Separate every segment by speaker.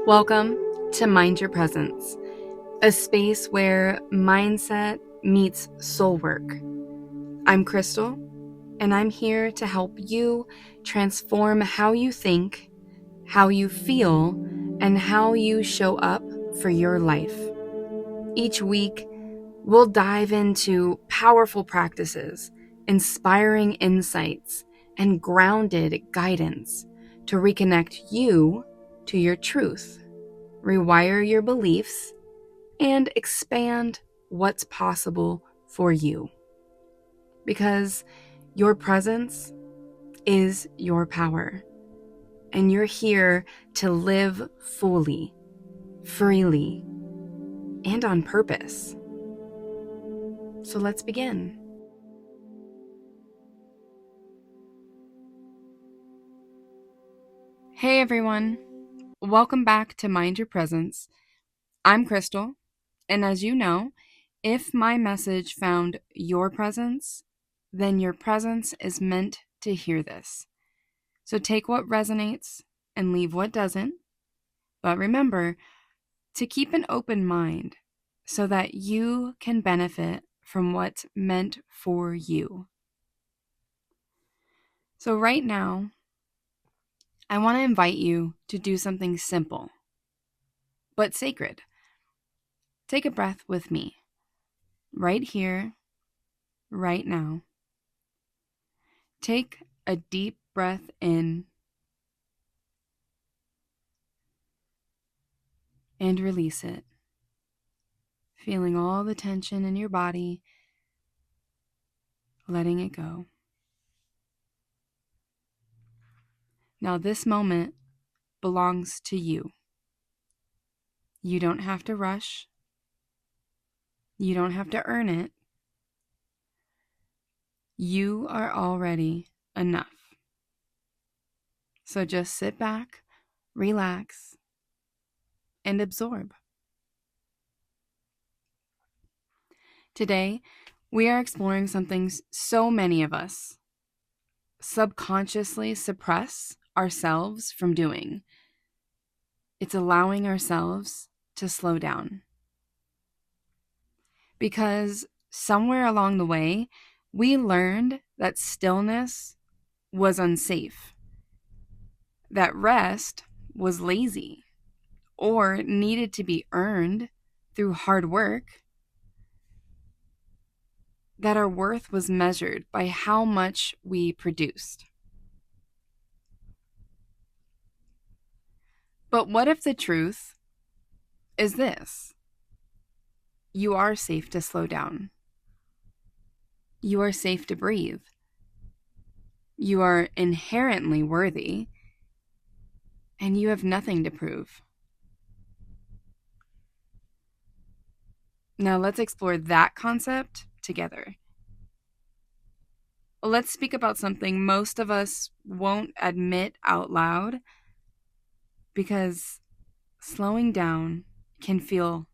Speaker 1: Welcome to Mind Your Presence, a space where mindset meets soul work. I'm Crystal, and I'm here to help you transform how you think, how you feel, and how you show up for your life. Each week, we'll dive into powerful practices, inspiring insights, and grounded guidance to reconnect you to your truth, rewire your beliefs, and expand what's possible for you. Because your presence is your power, and you're here to live fully, freely, and on purpose. So let's begin. Hey everyone, welcome back to Mind Your Presence. I'm Crystal, and as you know, if my message found your presence, then your presence is meant to hear this. So take what resonates and leave what doesn't. But remember to keep an open mind so that you can benefit from what's meant for you. So right now, I want to invite you to do something simple, but sacred. Take a breath with me, right here, right now. Take a deep breath in and release it, feeling all the tension in your body, letting it go. Now, this moment belongs to you. You don't have to rush. You don't have to earn it. You are already enough. So just sit back, relax, and absorb. Today, we are exploring something so many of us subconsciously suppress ourselves from doing. It's allowing ourselves to slow down. Because somewhere along the way, we learned that stillness was unsafe, that rest was lazy or needed to be earned through hard work, that our worth was measured by how much we produced. But what if the truth is this? You are safe to slow down. You are safe to breathe. You are inherently worthy, and you have nothing to prove. Now let's explore that concept together. Let's speak about something most of us won't admit out loud, because slowing down can feel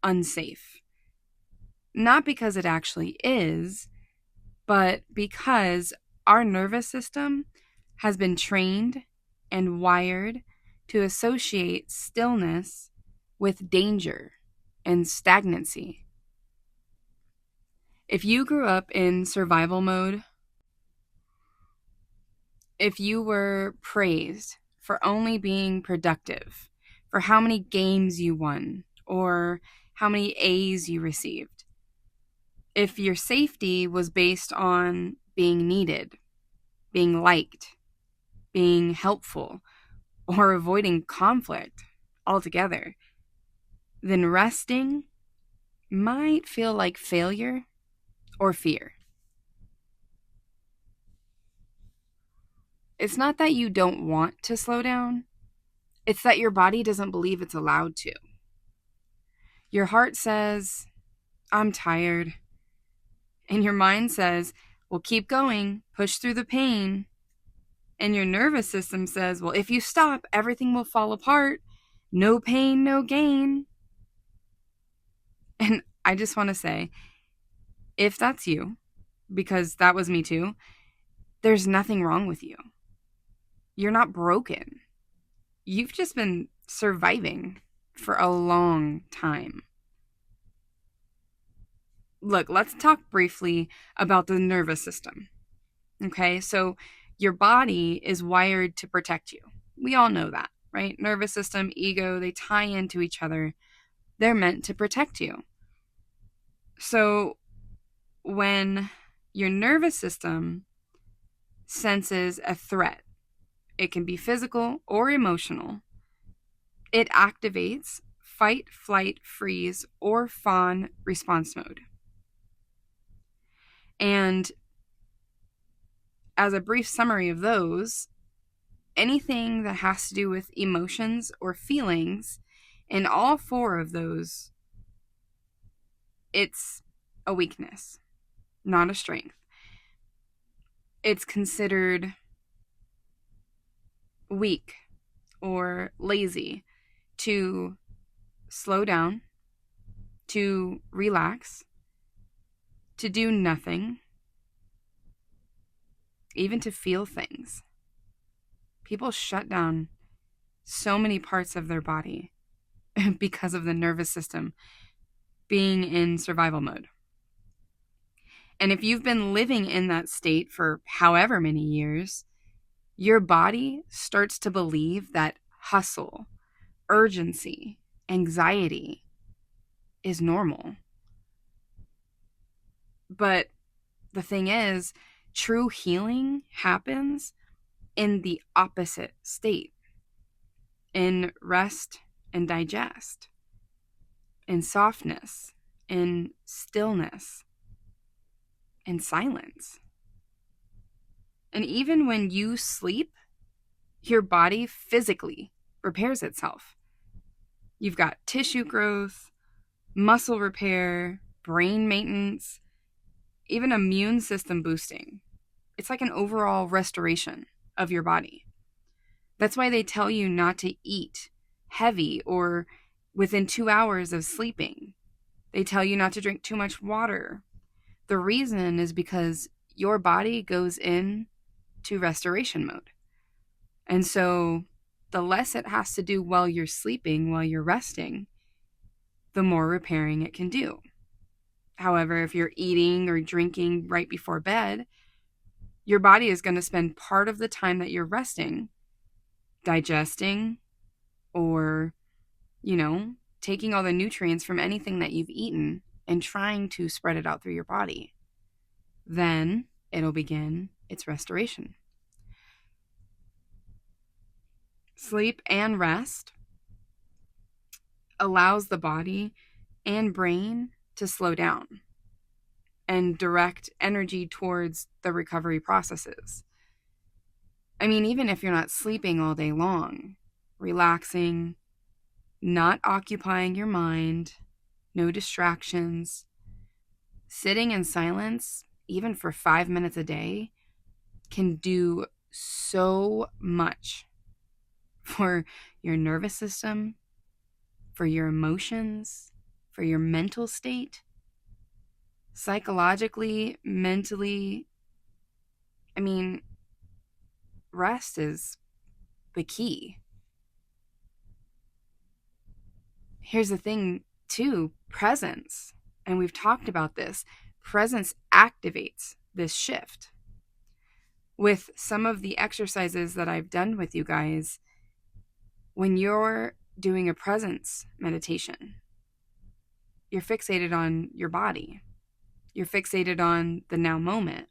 Speaker 1: unsafe. Not because it actually is, but because our nervous system has been trained and wired to associate stillness with danger and stagnancy. If you grew up in survival mode, if you were praised for only being productive, for how many games you won, or how many A's you received, if your safety was based on being needed, being liked, being helpful, or avoiding conflict altogether, then resting might feel like failure or fear. It's not that you don't want to slow down. It's that your body doesn't believe it's allowed to. Your heart says, I'm tired. And your mind says, well, keep going, push through the pain. And your nervous system says, well, if you stop, everything will fall apart. No pain, no gain. And I just want to say, if that's you, because that was me too, there's nothing wrong with you. You're not broken. you've just been surviving for a long time. Look, let's talk briefly about the nervous system. Okay, so your body is wired to protect you. We all know that, right? Nervous system, ego, they tie into each other. They're meant to protect you. So when your nervous system senses a threat, it can be physical or emotional, it activates fight, flight, freeze, or fawn response mode. And as a brief summary of those, anything that has to do with emotions or feelings, in all four of those, it's a weakness, not a strength. It's considered weak or lazy to slow down, to relax, to do nothing, even to feel things. People shut down so many parts of their body because of the nervous system being in survival mode. And if you've been living in that state for however many years, your body starts to believe that hustle, urgency, anxiety is normal. But the thing is, true healing happens in the opposite state, in rest and digest, in softness, in stillness, in silence. And even when you sleep, your body physically repairs itself. You've got tissue growth, muscle repair, brain maintenance, even immune system boosting. It's like an overall restoration of your body. That's why they tell you not to eat heavy or within 2 hours of sleeping. They tell you not to drink too much water. The reason is because your body goes in to restoration mode. And so the less it has to do while you're sleeping, while you're resting, the more repairing it can do. However, if you're eating or drinking right before bed, your body is going to spend part of the time that you're resting digesting or, taking all the nutrients from anything that you've eaten and trying to spread it out through your body. Then it'll begin its restoration. Sleep and rest allows the body and brain to slow down and direct energy towards the recovery processes. I mean, even if you're not sleeping all day long, relaxing, not occupying your mind, no distractions, sitting in silence, even for 5 minutes a day, can do so much for your nervous system, for your emotions, for your mental state, psychologically, mentally. I mean, rest is the key. Here's the thing, too, presence. And we've talked about this. Presence activates this shift. With some of the exercises that I've done with you guys, when you're doing a presence meditation, you're fixated on your body. You're fixated on the now moment.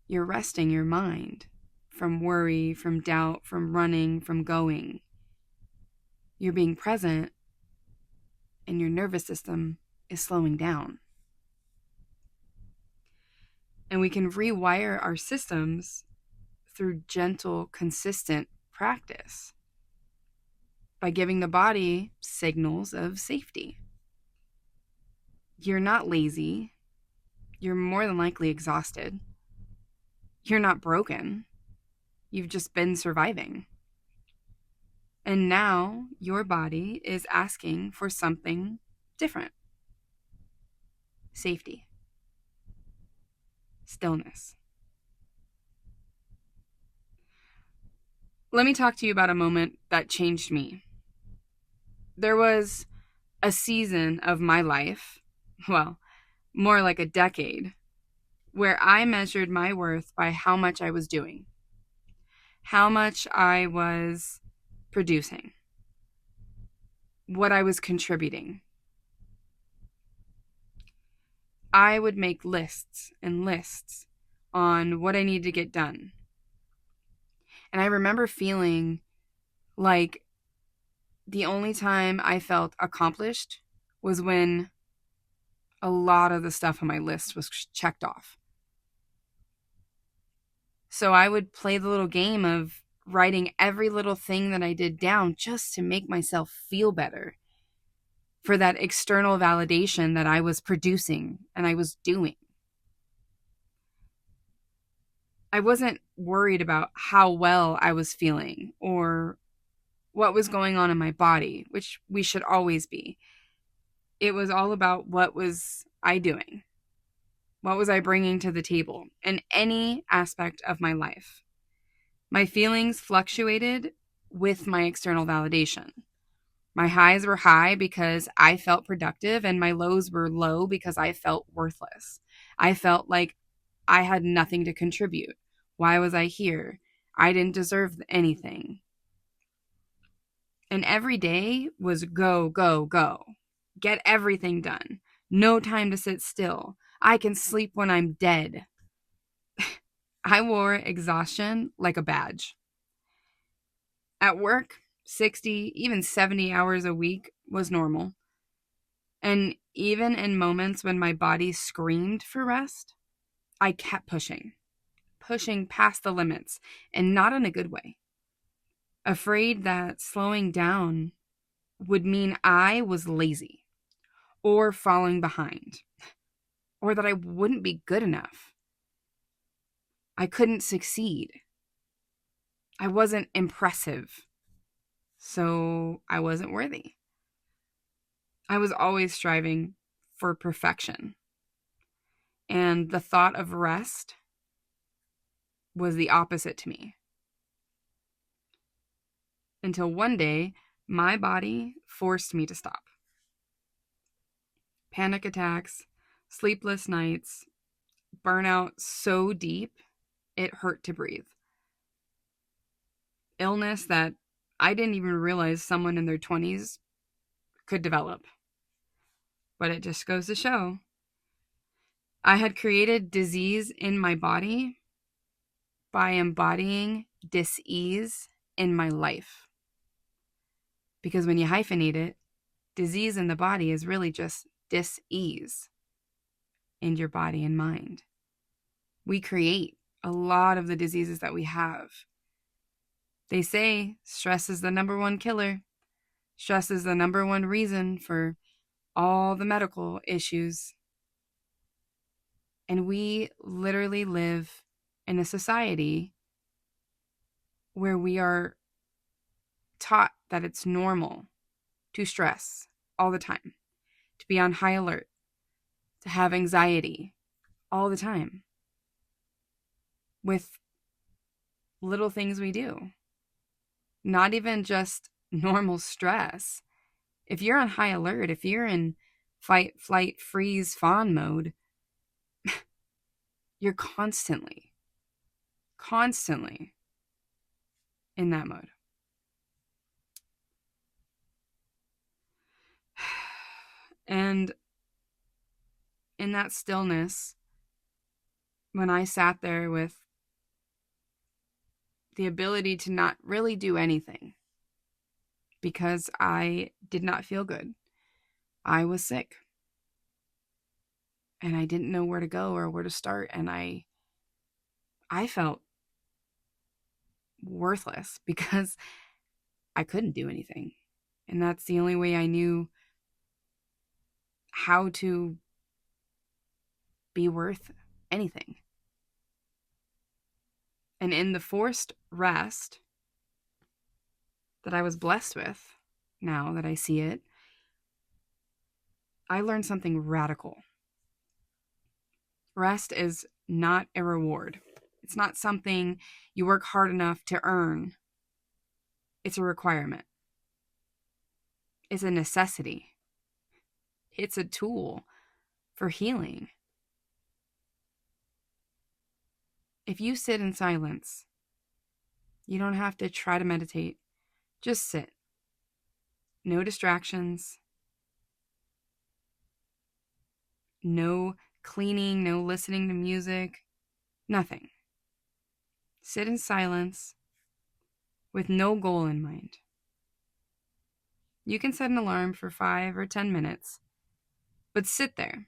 Speaker 1: You're resting your mind from worry, from doubt, from running, from going. You're being present, and your nervous system is slowing down. And we can rewire our systems through gentle, consistent practice by giving the body signals of safety. You're not lazy. You're more than likely exhausted. You're not broken. You've just been surviving. And now your body is asking for something different. Safety. Stillness. Let me talk to you about a moment that changed me. There was a season of my life, well, more like a decade, where I measured my worth by how much I was doing, how much I was producing, what I was contributing. I would make lists and lists on what I needed to get done. And I remember feeling like the only time I felt accomplished was when a lot of the stuff on my list was checked off. So I would play the little game of writing every little thing that I did down just to make myself feel better for that external validation that I was producing and I was doing. I wasn't worried about how well I was feeling or what was going on in my body, which we should always be. It was all about what was I doing? What was I bringing to the table in any aspect of my life? My feelings fluctuated with my external validation. My highs were high because I felt productive, and my lows were low because I felt worthless. I felt like I had nothing to contribute. Why was I here? I didn't deserve anything. And every day was go, go, go. Get everything done. No time to sit still. I can sleep when I'm dead. I wore exhaustion like a badge. At work, 60, even 70 hours a week was normal. And even in moments when my body screamed for rest, I kept pushing past the limits, and not in a good way. Afraid that slowing down would mean I was lazy or falling behind, or that I wouldn't be good enough. I couldn't succeed. I wasn't impressive, so I wasn't worthy. I was always striving for perfection. And the thought of rest was the opposite to me. Until one day, my body forced me to stop. Panic attacks, sleepless nights, burnout so deep it hurt to breathe. Illness that I didn't even realize someone in their 20s could develop. But it just goes to show. I had created disease in my body by embodying dis-ease in my life. Because when you hyphenate it, disease in the body is really just dis-ease in your body and mind. We create a lot of the diseases that we have. They say stress is the number one killer. Stress is the number one reason for all the medical issues. And we literally live in a society where we are taught that it's normal to stress all the time, to be on high alert, to have anxiety all the time with little things we do. Not even just normal stress. If you're on high alert, if you're in fight, flight, freeze, fawn mode, you're constantly in that mode. And in that stillness, when I sat there with the ability to not really do anything because I did not feel good, I was sick. And I didn't know where to go or where to start. And I felt worthless because I couldn't do anything. And that's the only way I knew how to be worth anything. And in the forced rest that I was blessed with, now that I see it, I learned something radical. Rest is not a reward. It's not something you work hard enough to earn. It's a requirement. It's a necessity. It's a tool for healing. If you sit in silence, you don't have to try to meditate. Just sit. No distractions. No cleaning, no listening to music. Nothing. Sit in silence with no goal in mind. You can set an alarm for 5 or 10 minutes, but sit there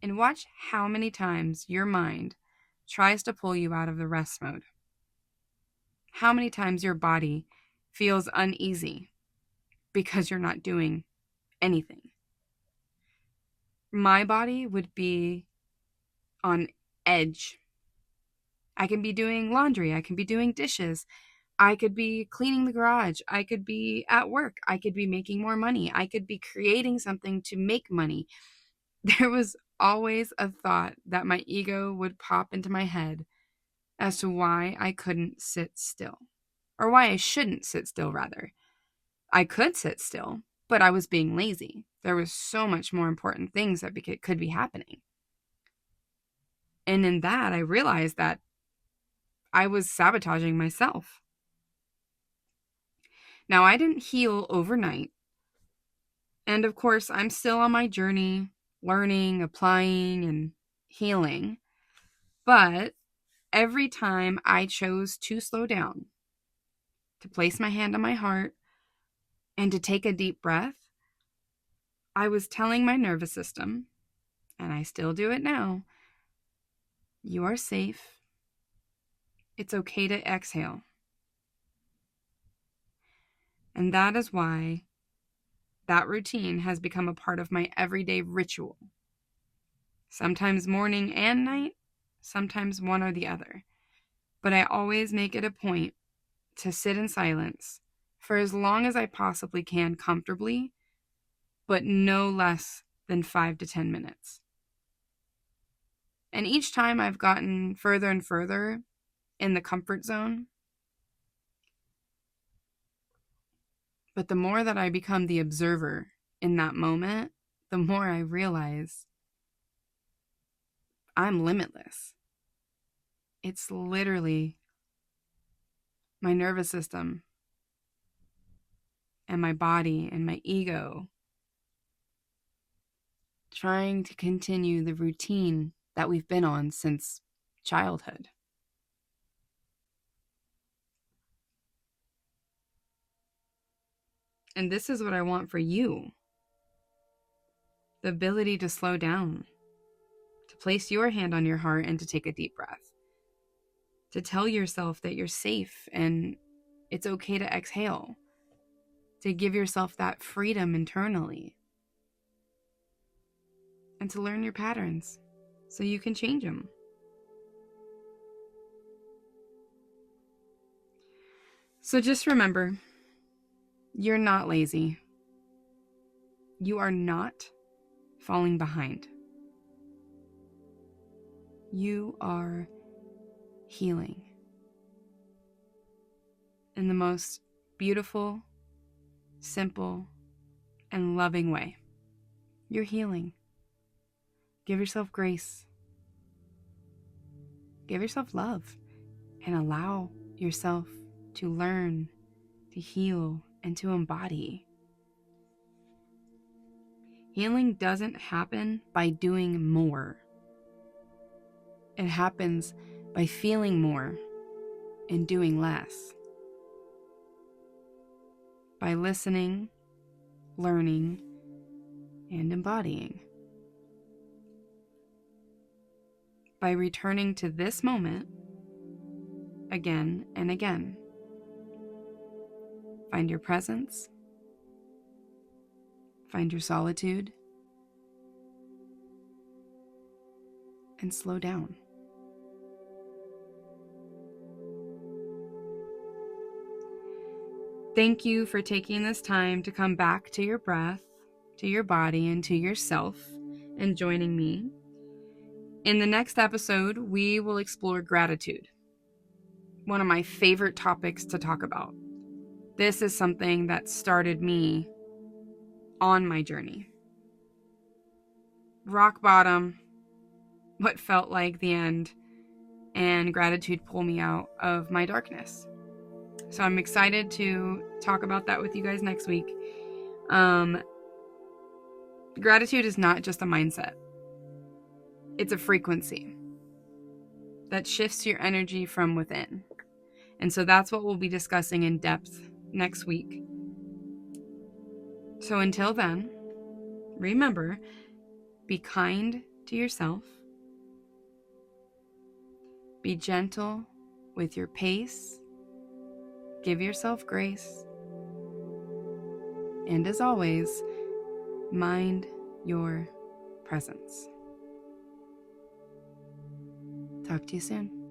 Speaker 1: and watch how many times your mind tries to pull you out of the rest mode. How many times your body feels uneasy because you're not doing anything. My body would be on edge. I can be doing laundry. I can be doing dishes. I could be cleaning the garage. I could be at work. I could be making more money. I could be creating something to make money. There was always a thought that my ego would pop into my head as to why I couldn't sit still, or why I shouldn't sit still, rather. I could sit still, but I was being lazy. There was so much more important things that could be happening. And in that, I realized that I was sabotaging myself. Now, I didn't heal overnight. And of course, I'm still on my journey, learning, applying, and healing. But every time I chose to slow down, to place my hand on my heart, and to take a deep breath, I was telling my nervous system, and I still do it now, you are safe. It's okay to exhale. And that is why that routine has become a part of my everyday ritual. Sometimes morning and night, sometimes one or the other. But I always make it a point to sit in silence for as long as I possibly can comfortably, but no less than 5 to 10 minutes. And each time I've gotten further and further in the comfort zone. But the more that I become the observer in that moment, the more I realize I'm limitless. It's literally my nervous system and my body and my ego trying to continue the routine that we've been on since childhood. And this is what I want for you. The ability to slow down, to place your hand on your heart and to take a deep breath. To tell yourself that you're safe and it's okay to exhale. To give yourself that freedom internally. And to learn your patterns so you can change them. So just remember, you're not lazy. You are not falling behind. You are healing in the most beautiful, simple, and loving way. You're healing. Give yourself grace. Give yourself love and allow yourself to learn, to heal, and to embody. Healing doesn't happen by doing more. It happens by feeling more and doing less. By listening, learning, and embodying. By returning to this moment again and again. Find your presence. Find your solitude. And slow down. Thank you for taking this time to come back to your breath, to your body, and to yourself, and joining me. In the next episode, we will explore gratitude. one of my favorite topics to talk about. This is something that started me on my journey. Rock bottom, what felt like the end, and gratitude pulled me out of my darkness. So I'm excited to talk about that with you guys next week. Gratitude is not just a mindset. It's a frequency that shifts your energy from within. And so that's what we'll be discussing in depth next week. So until then, remember, be kind to yourself. Be gentle with your pace. Give yourself grace. And as always, mind your presence. Talk to you soon.